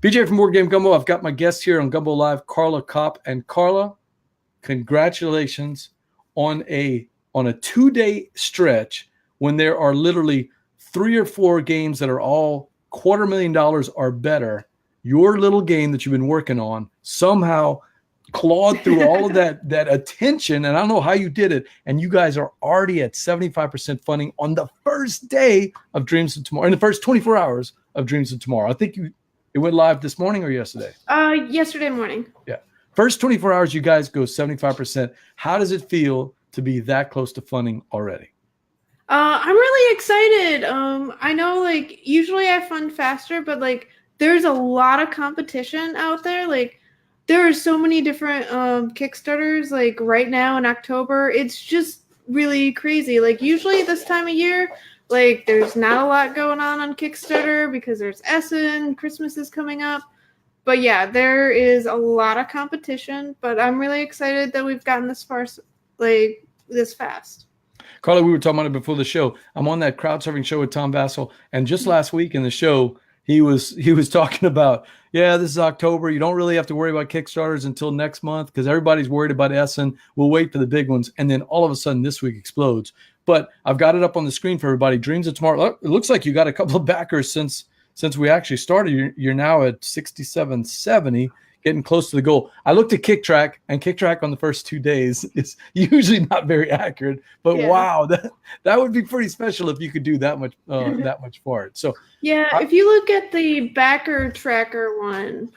BJ from Board Game Gumbo. I've got my guests here on Gumbo Live, Carla, Kopp, and Carla. Congratulations on a 2-day stretch when there are literally 3 or 4 games that are all $250,000 or better. Your little game that you've been working on somehow clawed through all of that attention, and I don't know how you did it, and you guys are already at 75% funding on the first day of Dreams of Tomorrow, in the first 24 hours of Dreams of Tomorrow. I think it went live this morning or yesterday? Yesterday morning. Yeah. First 24 hours, you guys go 75%. How does it feel to be that close to funding already? I'm really excited. I know, like, usually I fund faster, but, like, there's a lot of competition out there. Like, there are so many different Kickstarters, like, right now in October. It's just really crazy. Like, usually this time of year, like, there's not a lot going on Kickstarter because there's Essen, Christmas is coming up. But yeah, there is a lot of competition, but I'm really excited that we've gotten this far, like, this fast. Carla, we were talking about it before the show. I'm on that crowd surfing show with Tom Vassell, and just last week in the show, he was talking about, yeah, this is October. You don't really have to worry about Kickstarters until next month because everybody's worried about Essen. We'll wait for the big ones, and then all of a sudden this week explodes. But I've got it up on the screen for everybody. Dreams of Tomorrow. It looks like you got a couple of backers since we actually started. You're now at 6770. Getting close to the goal. I looked at KickTrack, and KickTrack on the first 2 days is usually not very accurate. But yeah. Wow, that would be pretty special if you could do that much for it. So yeah, if you look at the backer tracker one,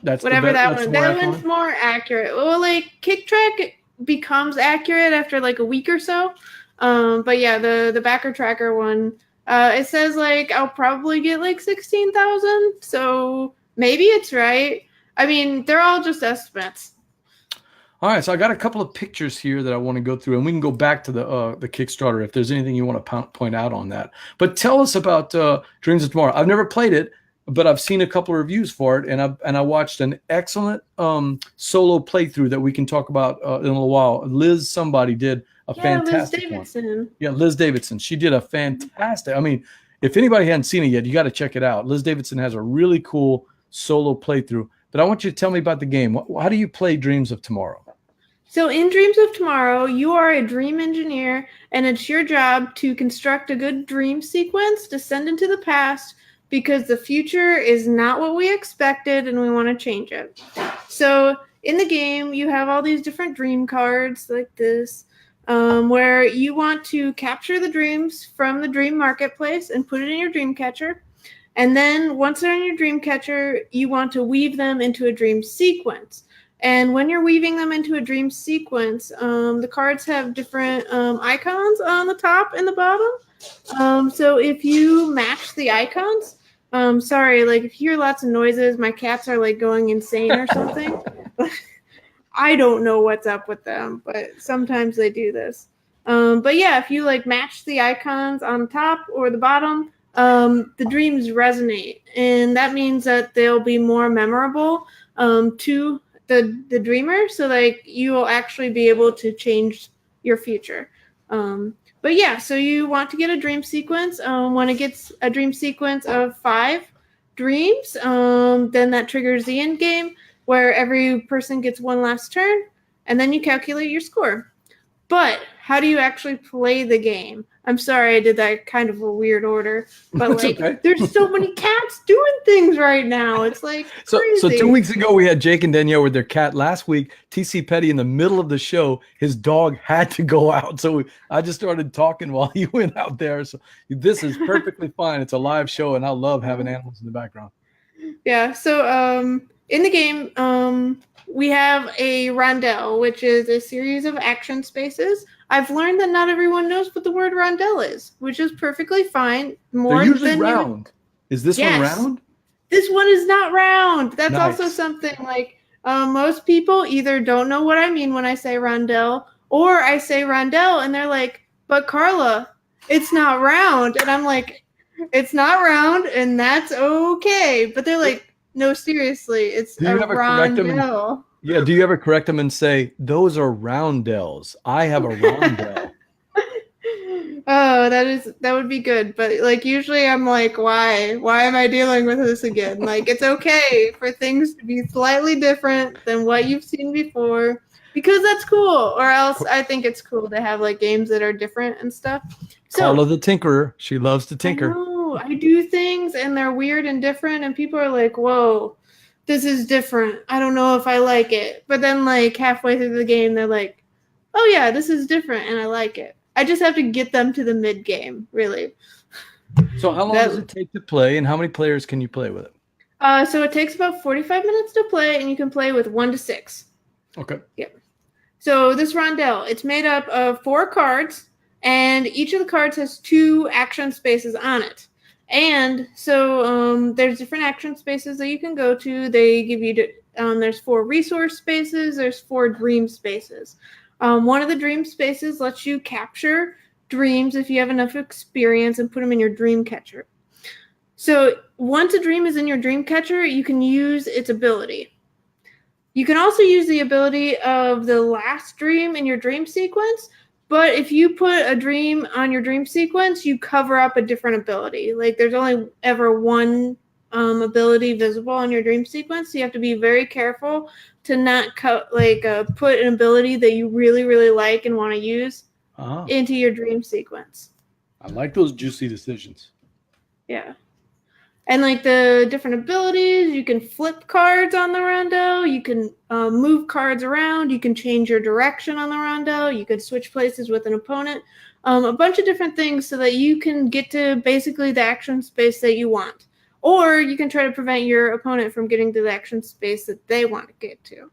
that one's more accurate. Well, like KickTrack becomes accurate after like a week or so. But yeah, the backer tracker one, it says like I'll probably get like 16,000. So maybe it's right. I mean, they're all just estimates. All right, so I got a couple of pictures here that I want to go through, and we can go back to the Kickstarter if there's anything you want to point out on that. But tell us about Dreams of Tomorrow. I've never played it, but I've seen a couple of reviews for it, and I watched an excellent solo playthrough that we can talk about in a little while. Liz somebody did a fantastic Liz Davidson. one. Yeah, Liz Davidson. She did a fantastic. I mean, if anybody hadn't seen it yet, you got to check it out. Liz Davidson has a really cool solo playthrough. But I want you to tell me about the game. How do you play Dreams of Tomorrow? So in Dreams of Tomorrow, you are a dream engineer, and it's your job to construct a good dream sequence to send into the past because the future is not what we expected and we want to change it. So in the game, you have all these different dream cards like this, where you want to capture the dreams from the dream marketplace and put it in your dream catcher. And then once they're in your dream catcher, you want to weave them into a dream sequence. And when you're weaving them into a dream sequence, the cards have different icons on the top and the bottom. So if you match the icons, sorry, like if you hear lots of noises, my cats are like going insane or something. I don't know what's up with them, but sometimes they do this. But yeah, if you like match the icons on top or the bottom, the dreams resonate, and that means that they'll be more memorable to the dreamer, so like you will actually be able to change your future. But yeah, so you want to get a dream sequence. When it gets a dream sequence of 5 dreams, then that triggers the end game where every person gets one last turn, and then you calculate your score. But how do you actually play the game? I'm sorry I did that kind of a weird order, but like okay. There's so many cats doing things right now. It's like crazy. So 2 weeks ago we had Jake and Danielle with their cat. Last week, TC Petty in the middle of the show, his dog had to go out. So I just started talking while he went out there. So this is perfectly fine. It's a live show, and I love having animals in the background. Yeah. So in the game, we have a rondelle, which is a series of action spaces. I've learned that not everyone knows what the word rondelle is, which is perfectly fine. They're usually round. Is this one round? This one is not round. That's nice. Also something like most people either don't know what I mean when I say rondelle, or I say rondelle and they're like, but Carla, it's not round. And I'm like, it's not round and that's okay. But they're like, no, seriously, it's a rondelle. Yeah, do you ever correct them and say, those are roundels? I have a rondelle. Oh, that would be good. But like usually I'm like, why? Why am I dealing with this again? Like it's okay for things to be slightly different than what you've seen before because that's cool. Or else I think it's cool to have like games that are different and stuff. Carla So the Tinkerer. She loves to I tinker. know I do things and they're weird and different and people are like, whoa, this is different. I don't know if I like it. But then like halfway through the game they're like, oh yeah, this is different and I like it. I just have to get them to the mid game, really. So how long does it take to play, and how many players can you play with it? So it takes about 45 minutes to play, and you can play with 1 to 6. Okay. Yep. So this rondel, it's made up of 4 cards, and each of the cards has 2 action spaces on it. And so there's different action spaces that you can go to. They give you, there's 4 resource spaces, there's 4 dream spaces. One of the dream spaces lets you capture dreams if you have enough experience and put them in your dream catcher. So once a dream is in your dream catcher, you can use its ability. You can also use the ability of the last dream in your dream sequence, but if you put a dream on your dream sequence, you cover up a different ability. Like there's only ever one ability visible on your dream sequence, so you have to be very careful to not put an ability that you really, really like and want to use into your dream sequence. I like those juicy decisions. Yeah. And like the different abilities, you can flip cards on the rondo. You can move cards around. You can change your direction on the rondo. You can switch places with an opponent. A bunch of different things so that you can get to basically the action space that you want. Or you can try to prevent your opponent from getting to the action space that they want to get to.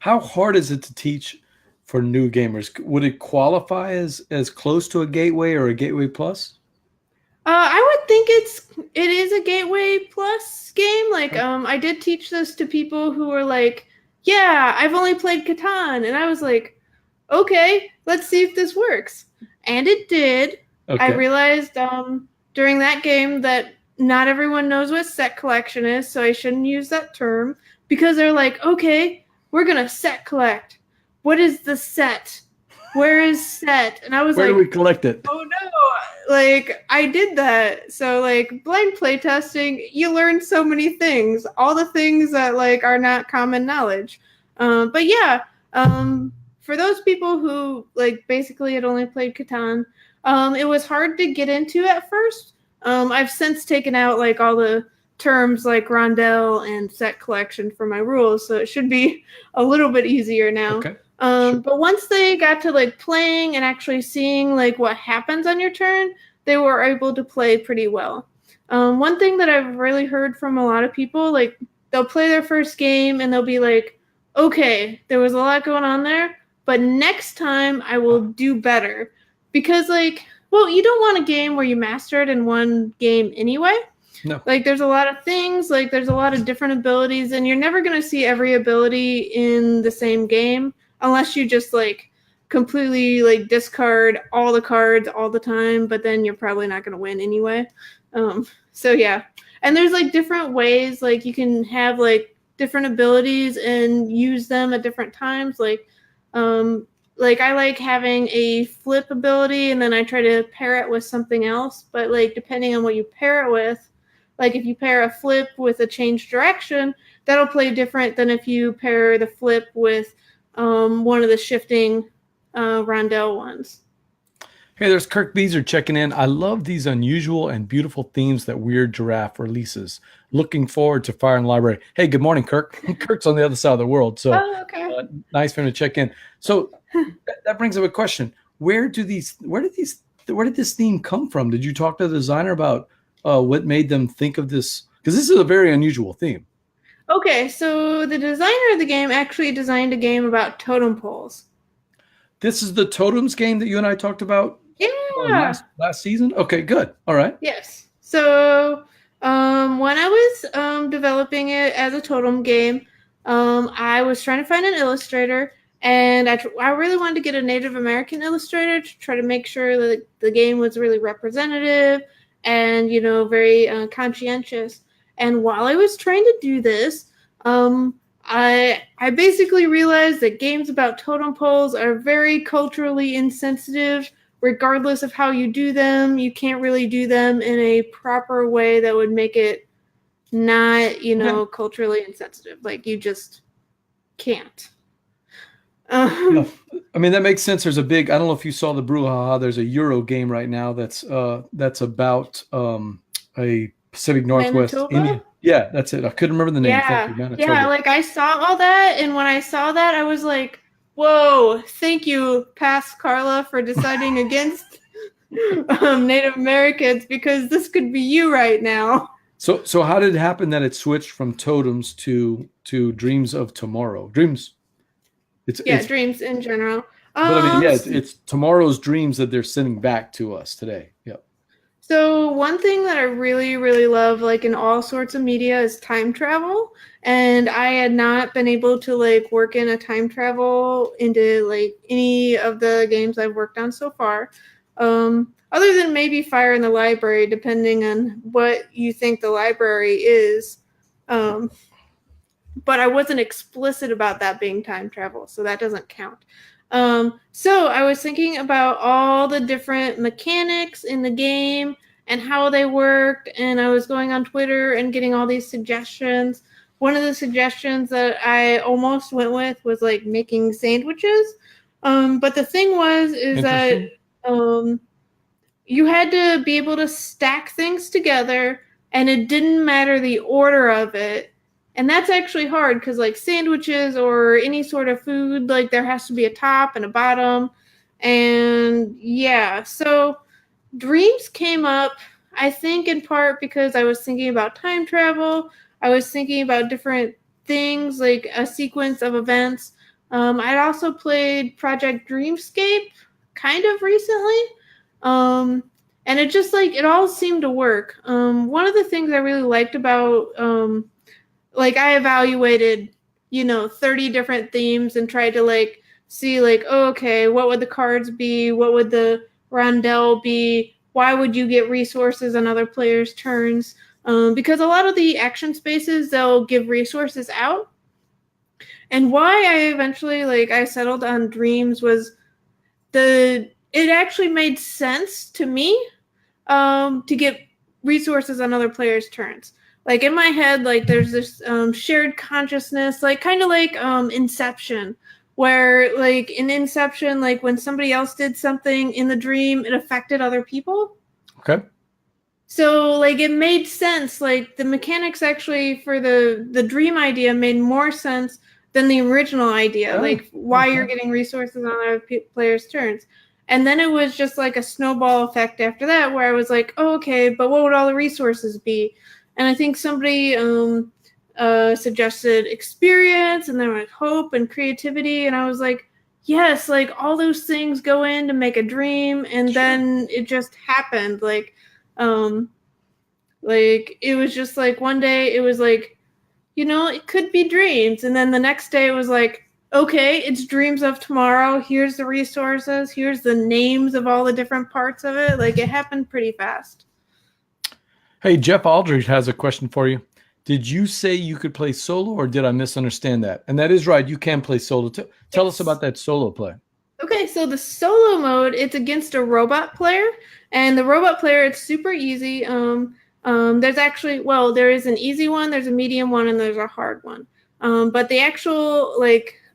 How hard is it to teach for new gamers? Would it qualify as close to a gateway or a gateway plus? I would think it is a gateway plus game. Like I did teach this to people who were like, yeah, I've only played Catan, and I was like, okay, let's see if this works. And it did. Okay. I realized during that game that not everyone knows what set collection is, so I shouldn't use that term because they're like, okay, we're gonna set collect. What is the set? Where is set? And I was Where like, do we collect it? oh no, like I did that. So like blind playtesting, you learn so many things, all the things that like are not common knowledge. But yeah, for those people who like basically had only played Catan, it was hard to get into at first. I've since taken out like all the terms like rondel and set collection for my rules, so it should be a little bit easier now. Okay. Sure. But once they got to like playing and actually seeing like what happens on your turn, they were able to play pretty well. One thing that I've really heard from a lot of people, like they'll play their first game and they'll be like, okay, there was a lot going on there, but next time I will do better. Because like, well, you don't want a game where you master it in one game anyway. No. Like there's a lot of things, like there's a lot of different abilities, and you're never going to see every ability in the same game. Unless you just like completely like discard all the cards all the time, but then you're probably not going to win anyway. So yeah, and there's like different ways, like you can have like different abilities and use them at different times. Like I like having a flip ability, and then I try to pair it with something else. But like depending on what you pair it with, like if you pair a flip with a change direction, that'll play different than if you pair the flip with one of the shifting rondel ones. Hey, there's Kirk Beezer checking in. I love these unusual and beautiful themes that Weird Giraffe releases. Looking forward to Fire and Library. Hey, good morning, Kirk. Kirk's on the other side of the world, so okay. Nice for him to check in. So that brings up a question: Where did this theme come from? Did you talk to the designer about what made them think of this? Because this is a very unusual theme. Okay, so the designer of the game actually designed a game about totem poles. This is the totems game that you and I talked about last season? Okay, good. All right. Yes. So when I was developing it as a totem game, I was trying to find an illustrator, and I really wanted to get a Native American illustrator to try to make sure that the game was really representative and, you know, very conscientious. And while I was trying to do this, I basically realized that games about totem poles are very culturally insensitive, regardless of how you do them, you can't really do them in a proper way that would make it not, culturally insensitive. Like, you just can't. Yeah. I mean, that makes sense. There's a big, I don't know if you saw the brouhaha. There's a Euro game right now that's about a Pacific Northwest Manitoba? Indian. Yeah, that's it. I couldn't remember the name. Thank you, Yeah. Manitoba. Yeah, like I saw all that, and when I saw that, I was like, whoa, thank you, past Carla, for deciding against Native Americans, because this could be you right now. So how did it happen that it switched from totems to Dreams of Tomorrow? Dreams. It's Dreams in general. But I mean, yeah, it's tomorrow's dreams that they're sending back to us today. Yep. So one thing that I really, really love, like in all sorts of media, is time travel. And I had not been able to like work in a time travel into like any of the games I've worked on so far. Other than maybe Fire in the Library, depending on what you think the library is. But I wasn't explicit about that being time travel, so that doesn't count. So I was thinking about all the different mechanics in the game and how they worked, and I was going on Twitter and getting all these suggestions. One of the suggestions that I almost went with was like making sandwiches. But the thing is that you had to be able to stack things together, and it didn't matter the order of it. And that's actually hard because like sandwiches or any sort of food, like there has to be a top and a bottom. And yeah, so dreams came up, I think in part because I was thinking about time travel. I was thinking about different things, like a sequence of events. I'd also played Project Dreamscape kind of recently. And it just like, it all seemed to work. One of the things I really liked about like I evaluated, 30 different themes and tried to like see like, oh, okay, what would the cards be? What would the rondelle be? Why would you get resources on other players' turns? Because a lot of the action spaces, they'll give resources out. And why I eventually I settled on dreams was it actually made sense to me to get resources on other players' turns. Like in my head, like there's this shared consciousness, like kind of like Inception, where like in Inception, like when somebody else did something in the dream, it affected other people. Okay. So like it made sense. Like the mechanics actually for the dream idea made more sense than the original idea. Like why you're getting resources on other players' turns. And then it was just like a snowball effect after that, where I was like, oh, okay, but what would all the resources be? And I think somebody suggested experience, and then like hope and creativity. And I was like, yes, like all those things go in to make a dream. And then it just happened. Like it was just like one day it was like, it could be dreams. And then the next day it was like, okay, it's Dreams of Tomorrow. Here's the resources. Here's the names of all the different parts of it. Like it happened pretty fast. Hey, Jeff Aldridge has a question for you. Did you say you could play solo, or did I misunderstand that? And that is right. You can play solo. Tell us about that solo play. Okay, so the solo mode, it's against a robot player. And the robot player, it's super easy. There's actually, there is an easy one, there's a medium one, and there's a hard one. But the actual,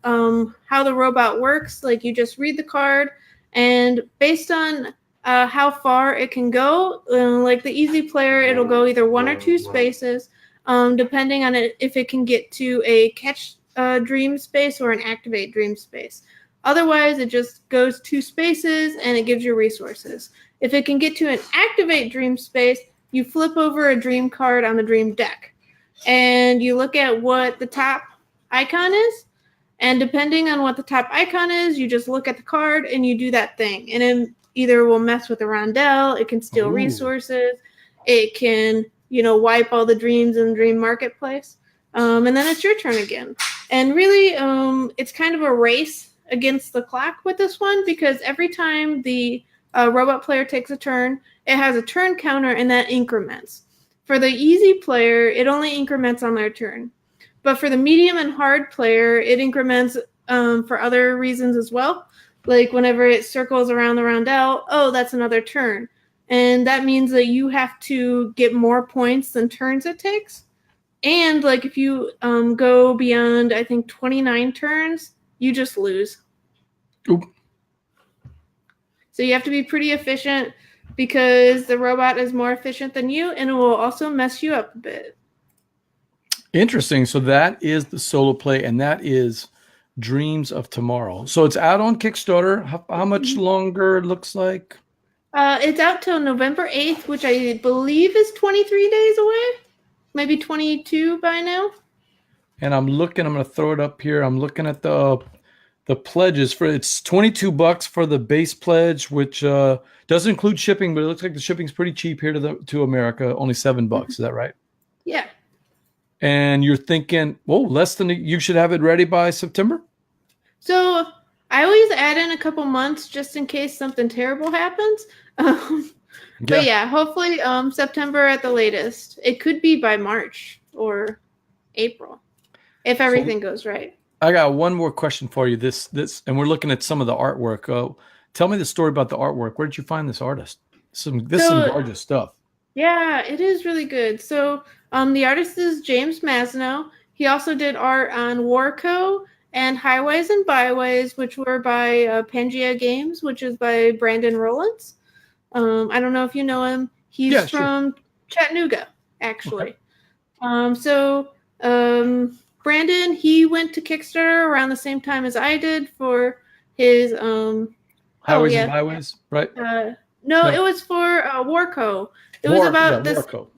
how the robot works, like you just read the card, and based on how far it can go, like the easy player, it'll go either 1 or 2 spaces, depending on if it can get to a catch dream space or an activate dream space. Otherwise, it just goes 2 spaces and it gives you resources. If it can get to an activate dream space, you flip over a dream card on the dream deck, and you look at what the top icon is. And depending on what the top icon is, you just look at the card and you do that thing. And it either will mess with the rondelle, it can steal resources, it can, wipe all the dreams in the dream marketplace. And then it's your turn again. And really, it's kind of a race against the clock with this one, because every time the robot player takes a turn, it has a turn counter and that increments. For the easy player, it only increments on their turn. But for the medium and hard player, it increments for other reasons as well. Like whenever it circles around the roundel, oh, that's another turn. And that means that you have to get more points than turns it takes. And like if you go beyond, I think 29 turns, you just lose. Oop. So you have to be pretty efficient because the robot is more efficient than you, and it will also mess you up a bit. Interesting. So that is the solo play, and that is Dreams of Tomorrow. So it's out on Kickstarter. How much longer it looks like? It's out till November 8th, which I believe is 23 days away. Maybe 22 by now. And I'm going to throw it up here. I'm looking at the pledges for it's $22 for the base pledge, which doesn't include shipping, but it looks like the shipping's pretty cheap here to America, only $7. Is that right? Yeah. And you're thinking, whoa, you should have it ready by September? So I always add in a couple months just in case something terrible happens. But yeah, hopefully September at the latest. It could be by March or April if everything goes right. I got one more question for you. This, and we're looking at some of the artwork. Tell me the story about the artwork. Where did you find this artist? This is some gorgeous stuff. Yeah, it is really good. So the artist is James Masno. He also did art on Warco and Highways and Byways, which were by Pangea Games, which is by Brandon Rollins. I don't know if you know him. He's from Chattanooga, actually. Okay. Brandon, he went to Kickstarter around the same time as I did for his Highways and Byways, right? No, it was for Warco. It was about the same time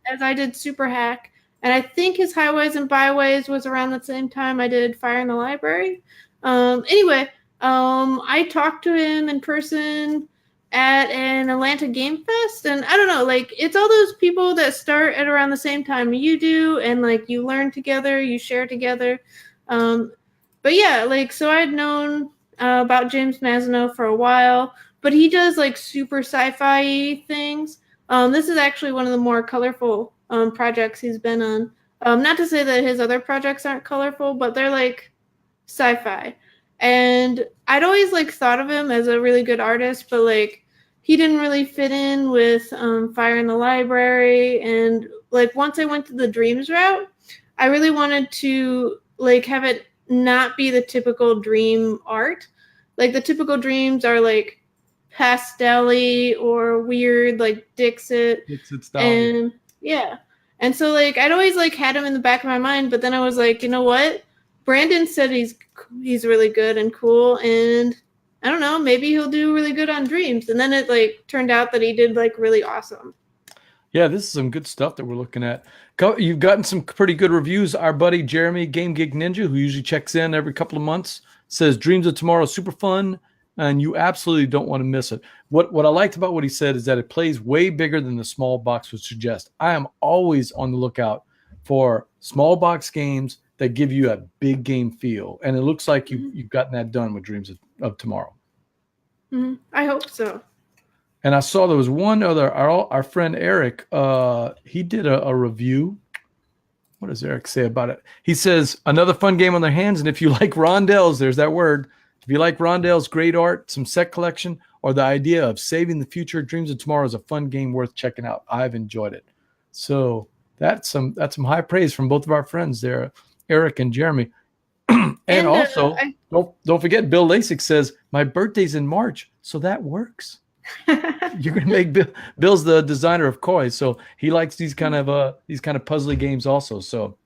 as I did Super Hack. And I think his Highways and Byways was around the same time I did Fire in the Library. Anyway, I talked to him in person at an Atlanta Game Fest. And I don't know, like, it's all those people that start at around the same time you do. And, like, you learn together, you share together. But, yeah, like, so I'd known about James Masno for a while. But he does, like, super sci-fi things. This is actually one of the more colorful projects he's been on. Not to say that his other projects aren't colorful, but they're like sci-fi. And I'd always like thought of him as a really good artist, but like he didn't really fit in with Fire in the Library. And like once I went to the Dreams route, I really wanted to like have it not be the typical Dream art. Like the typical Dreams are like pastel-y or weird, like Dixit style. And yeah. And so like I'd always like had him in the back of my mind, but then I was like, you know what? Brandon said he's really good and cool, and I don't know, maybe he'll do really good on Dreams. And then it like turned out that he did like really awesome. Yeah, this is some good stuff that we're looking at. You've gotten some pretty good reviews. Our buddy Jeremy, Game Geek Ninja, who usually checks in every couple of months, says Dreams of Tomorrow super fun, and you absolutely don't want to miss it. What I liked about what he said is that it plays way bigger than the small box would suggest. I am always on the lookout for small box games that give you a big game feel, and it looks like you've gotten that done with Dreams of Tomorrow. Mm-hmm. I hope so. And I saw there was one other, our friend Eric, he did a review. What does Eric say about it? He says, another fun game on their hands, and if you like rondels, there's that word. If you like rondels, great art, some set collection, or the idea of saving the future, Dreams of Tomorrow is a fun game worth checking out. I've enjoyed it. So that's some high praise from both of our friends there, Eric and Jeremy. and also, don't forget, Bill Lasik says, my birthday's in March, so that works. You're gonna make Bill's the designer of Koi, so he likes these kind of puzzly games also. So